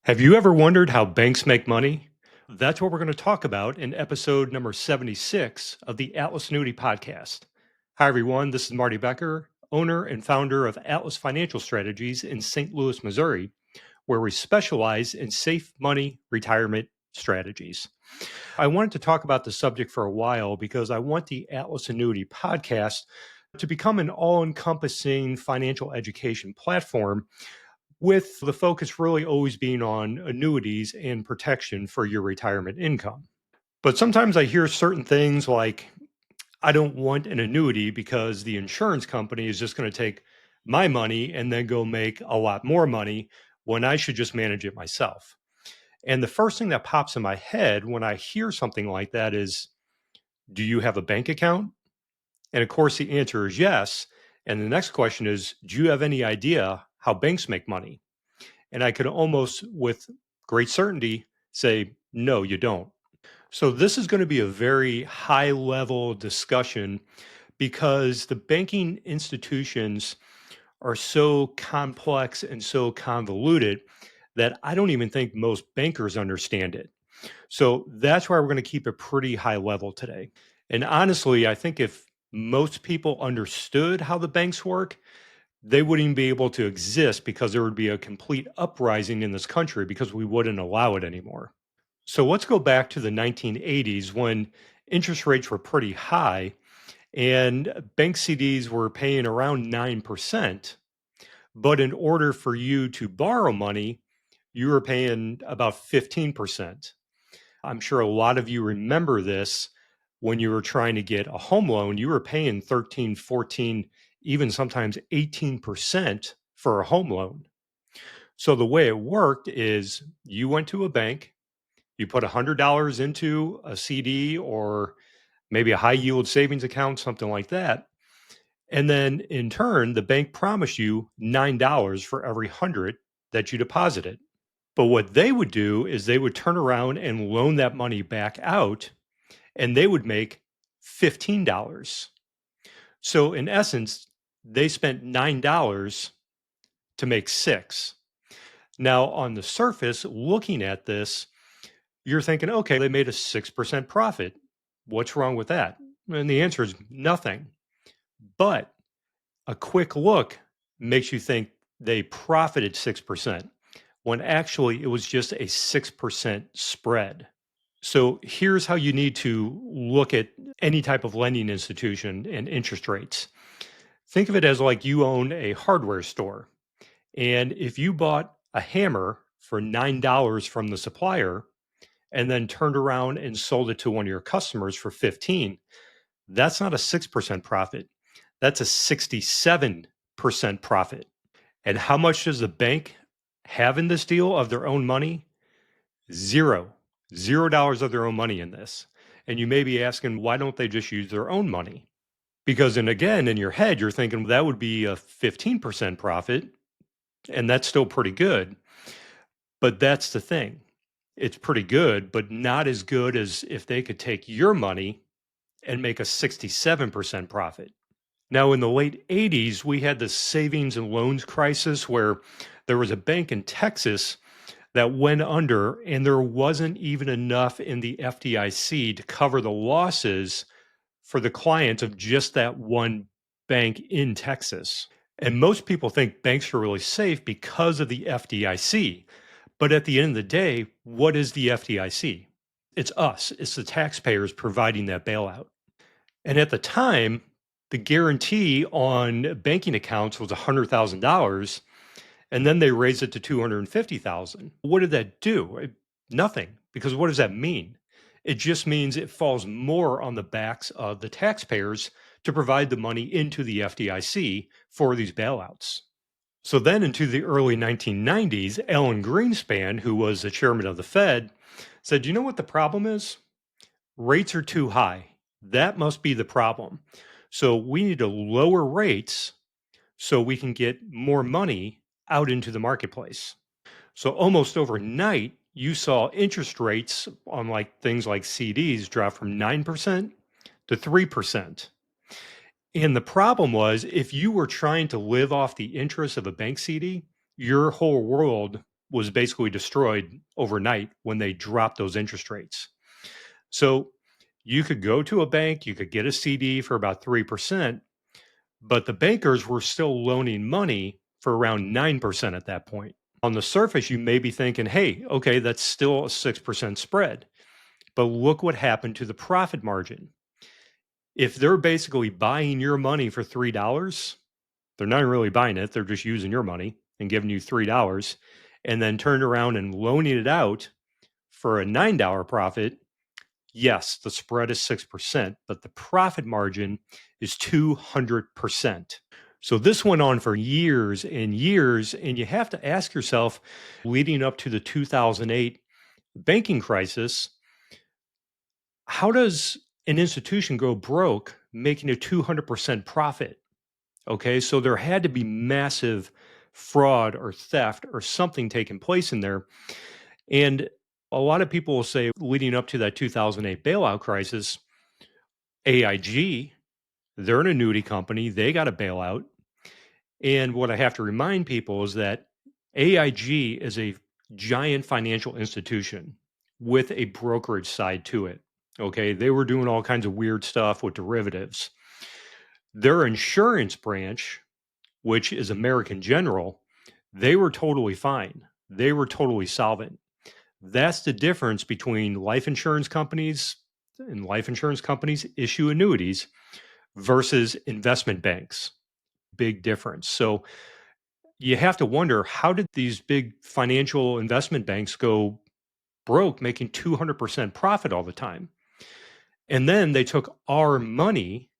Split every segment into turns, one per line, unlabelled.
Have you ever wondered how banks make money? That's what we're going to talk about in episode number 76 of the Atlas Annuity Podcast. Hi, everyone. This is Marty Becker, owner and founder of Atlas Financial Strategies in St. Louis, Missouri, where we specialize in safe money retirement strategies. I wanted to talk about the subject for a while because I want the Atlas Annuity Podcast to become an all encompassing financial education platform with the focus really always being on annuities and protection for your retirement income. But sometimes I hear certain things like, I don't want an annuity because the insurance company is just going to take my money and then go make a lot more money when I should just manage it myself. And the first thing that pops in my head when I hear something like that is, do you have a bank account? And of course, the answer is yes. And the next question is, do you have any idea how banks make money? And I could almost with great certainty say, no, you don't. So this is going to be a very high level discussion because the banking institutions are so complex and so convoluted that I don't even think most bankers understand it. So that's why we're going to keep it pretty high level today. And honestly, I think if most people understood how the banks work, they wouldn't even be able to exist because there would be a complete uprising in this country because we wouldn't allow it anymore. So let's go back to the 1980s when interest rates were pretty high and bank CDs were paying around 9%. But in order for you to borrow money, you were paying about 15%. I'm sure a lot of you remember this when you were trying to get a home loan, you were paying 13, 14, even sometimes 18% for a home loan. So the way it worked is you went to a bank, you put $100 into a CD or maybe a high yield savings account, something like that. And then in turn, the bank promised you $9 for every 100 that you deposited. But what they would do is they would turn around and loan that money back out and they would make $15. So in essence, they spent $9 to make 6. Now on the surface, looking at this, you're thinking, okay, they made a 6% profit. What's wrong with that? And the answer is nothing. But a quick look makes you think they profited 6% when actually it was just a 6% spread. So here's how you need to look at any type of lending institution and interest rates. Think of it as like you own a hardware store. And if you bought a hammer for $9 from the supplier and then turned around and sold it to one of your customers for 15, that's not a 6% profit. That's a 67% profit. And how much does the bank have in this deal of their own money? Zero. $0 of their own money in this. And you may be asking, why don't they just use their own money? Because, and again, in your head, you're thinking that would be a 15% profit, and that's still pretty good. But that's the thing. It's pretty good, but not as good as if they could take your money and make a 67% profit. Now, in the late 80s, we had the savings and loans crisis where there was a bank in Texas that went under, and there wasn't even enough in the FDIC to cover the losses for the clients of just that one bank in Texas. And most people think banks are really safe because of the FDIC. But at the end of the day, what is the FDIC? It's us, it's the taxpayers providing that bailout. And at the time, the guarantee on banking accounts was $100,000. And then they raised it to 250,000. What did that do? Nothing, because what does that mean? It just means it falls more on the backs of the taxpayers to provide the money into the FDIC for these bailouts. So then into the early 1990s, Alan Greenspan, who was the chairman of the Fed, said, you know what the problem is? Rates are too high. That must be the problem. So we need to lower rates so we can get more money out into the marketplace. So almost overnight, you saw interest rates on like things like CDs drop from 9% to 3%. And the problem was if you were trying to live off the interest of a bank CD, your whole world was basically destroyed overnight when they dropped those interest rates. So you could go to a bank, you could get a CD for about 3%, but the bankers were still loaning money for around 9% at that point. On the surface, you may be thinking, hey, okay, that's still a 6% spread. But look what happened to the profit margin. If they're basically buying your money for $3, they're not really buying it, they're just using your money and giving you $3 and then turned around and loaning it out for a $9 profit. Yes, the spread is 6%, but the profit margin is 200%. So this went on for years and years. And you have to ask yourself, leading up to the 2008 banking crisis, how does an institution go broke making a 200% profit? Okay, so there had to be massive fraud or theft or something taking place in there. And a lot of people will say, leading up to that 2008 bailout crisis, AIG, they're an annuity company, they got a bailout. And what I have to remind people is that AIG is a giant financial institution with a brokerage side to it. Okay, they were doing all kinds of weird stuff with derivatives. Their insurance branch, which is American General, they were totally fine. They were totally solvent. That's the difference between life insurance companies, and life insurance companies issue annuities versus investment banks. Big difference. So you have to wonder, how did these big financial investment banks go broke making 200% profit all the time? And then they took our money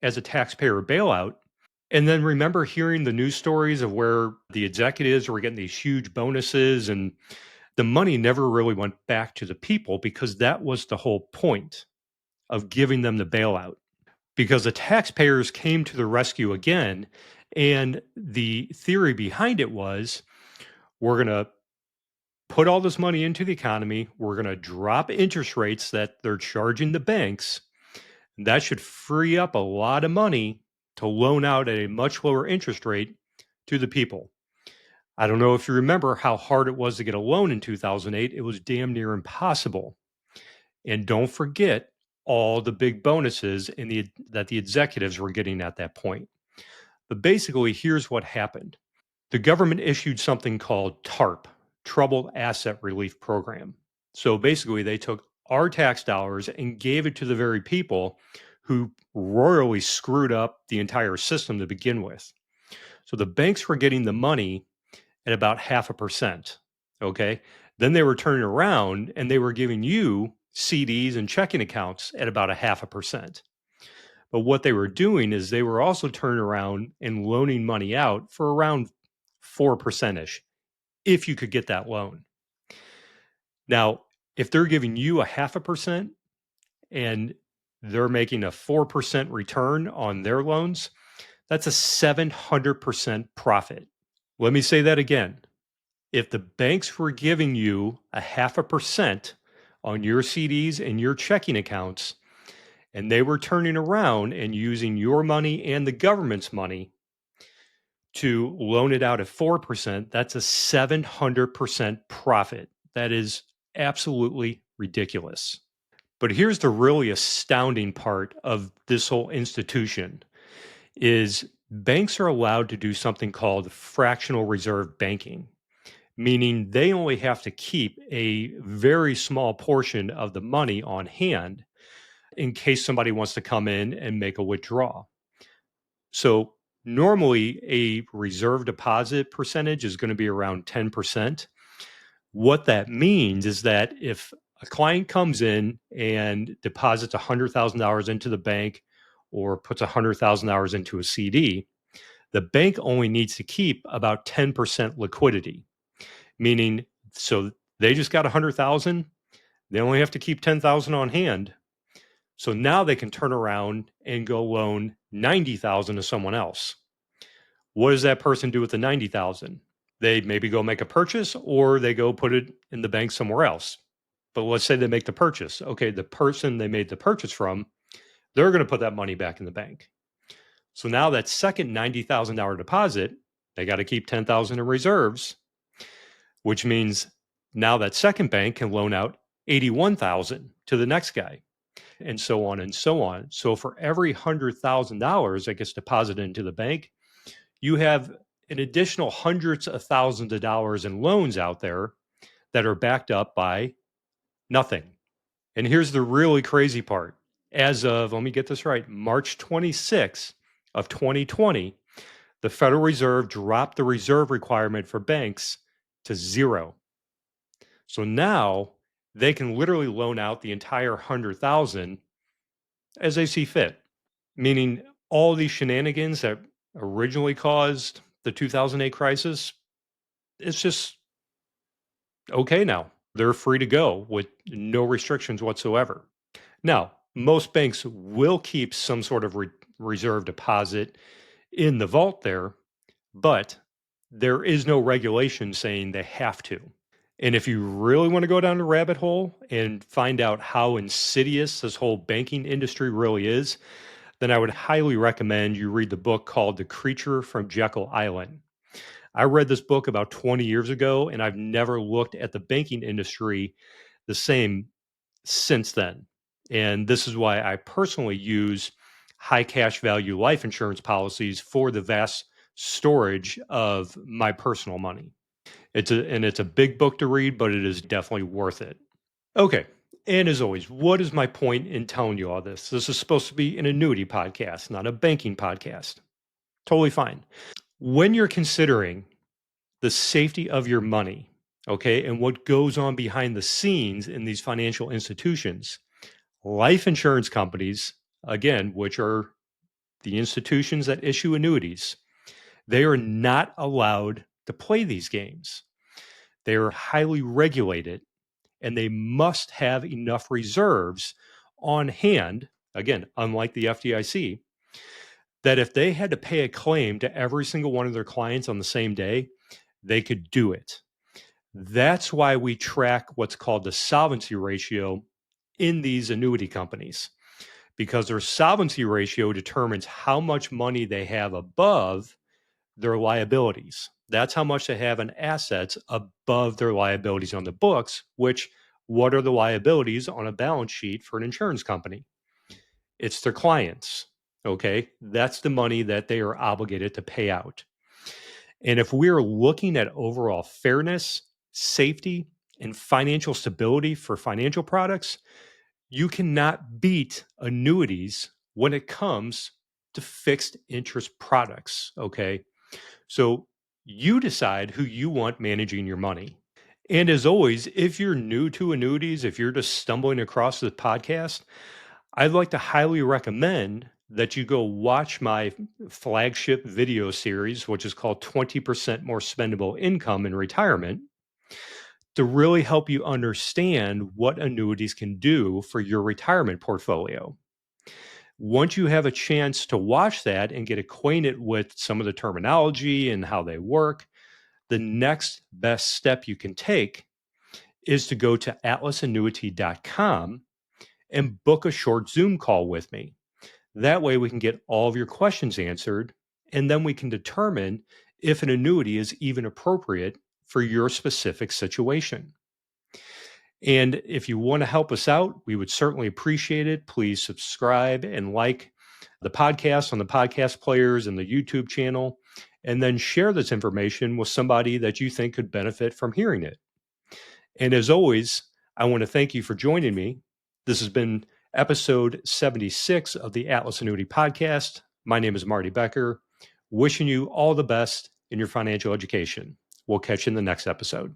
as a taxpayer bailout. And then remember hearing the news stories of where the executives were getting these huge bonuses, and the money never really went back to the people, because that was the whole point of giving them the bailout, because the taxpayers came to the rescue again. And the theory behind it was, we're going to put all this money into the economy, we're going to drop interest rates that they're charging the banks. That should free up a lot of money to loan out at a much lower interest rate to the people. I don't know if you remember how hard it was to get a loan in 2008. It was damn near impossible. And don't forget all the big bonuses that the executives were getting at that point. But basically, here's what happened. The government issued something called TARP, Troubled Asset Relief Program. So basically, they took our tax dollars and gave it to the very people who royally screwed up the entire system to begin with. So the banks were getting the money at about 0.5%. Okay. Then they were turning around and they were giving you CDs and checking accounts at about 0.5%. But what they were doing is they were also turning around and loaning money out for around 4% ish, if you could get that loan. Now, if they're giving you 0.5% and they're making a 4% return on their loans, that's a 700% profit. Let me say that again. If the banks were giving you 0.5% on your CDs and your checking accounts, and they were turning around and using your money and the government's money to loan it out at 4%, that's a 700% profit. That is absolutely ridiculous. But here's the really astounding part of this whole institution is banks are allowed to do something called fractional reserve banking, meaning they only have to keep a very small portion of the money on hand in case somebody wants to come in and make a withdrawal. So normally a reserve deposit percentage is going to be around 10%. What that means is that if a client comes in and deposits $100,000 into the bank or puts $100,000 into a CD, the bank only needs to keep about 10% liquidity, meaning so they just got 100,000, they only have to keep 10,000 on hand. So now they can turn around and go loan 90,000 to someone else. What does that person do with the 90,000? They maybe go make a purchase or they go put it in the bank somewhere else. But let's say they make the purchase. Okay, the person they made the purchase from, they're going to put that money back in the bank. So now that second $90,000 deposit, they got to keep 10,000 in reserves. which means now that second bank can loan out 81,000 to the next guy, and so on and so on. So for every $100,000 that gets deposited into the bank, you have an additional hundreds of thousands of dollars in loans out there that are backed up by nothing. And here's the really crazy part. As of, let me get this right, March 26th of 2020, the Federal Reserve dropped the reserve requirement for banks to zero. So now they can literally loan out the entire 100,000 as they see fit, meaning all these shenanigans that originally caused the 2008 crisis, it's just okay now. They're free to go with no restrictions whatsoever. Now, most banks will keep some sort of reserve deposit in the vault there, but there is no regulation saying they have to. And if you really want to go down the rabbit hole and find out how insidious this whole banking industry really is, then I would highly recommend you read the book called The Creature from Jekyll Island. I read this book about 20 years ago, and I've never looked at the banking industry the same since then. And this is why I personally use high cash value life insurance policies for the vast storage of my personal money. It's a big book to read, but it is definitely worth it. Okay. And as always, what is my point in telling you all this? This is supposed to be an annuity podcast, not a banking podcast. Totally fine. When you're considering the safety of your money, okay, and what goes on behind the scenes in these financial institutions, life insurance companies, again, which are the institutions that issue annuities, they are not allowed to play these games. They are highly regulated and they must have enough reserves on hand, again, unlike the FDIC, that if they had to pay a claim to every single one of their clients on the same day, they could do it. That's why we track what's called the solvency ratio in these annuity companies, because their solvency ratio determines how much money they have above their liabilities. That's how much they have in assets above their liabilities on the books, which what are the liabilities on a balance sheet for an insurance company? It's their clients. Okay. That's the money that they are obligated to pay out. And if we're looking at overall fairness, safety, and financial stability for financial products, you cannot beat annuities when it comes to fixed interest products. Okay. So you decide who you want managing your money. And as always, if you're new to annuities, if you're just stumbling across the podcast, I'd like to highly recommend that you go watch my flagship video series, which is called 20% More Spendable Income in Retirement, to really help you understand what annuities can do for your retirement portfolio. Once you have a chance to watch that and get acquainted with some of the terminology and how they work, the next best step you can take is to go to atlasannuity.com and book a short Zoom call with me. That way we can get all of your questions answered, and then we can determine if an annuity is even appropriate for your specific situation. And if you want to help us out, we would certainly appreciate it. Please subscribe and like the podcast on the podcast players and the YouTube channel, and then share this information with somebody that you think could benefit from hearing it. And as always, I want to thank you for joining me. This has been episode 76 of the Atlas Annuity Podcast. My name is Marty Becker, wishing you all the best in your financial education. We'll catch you in the next episode.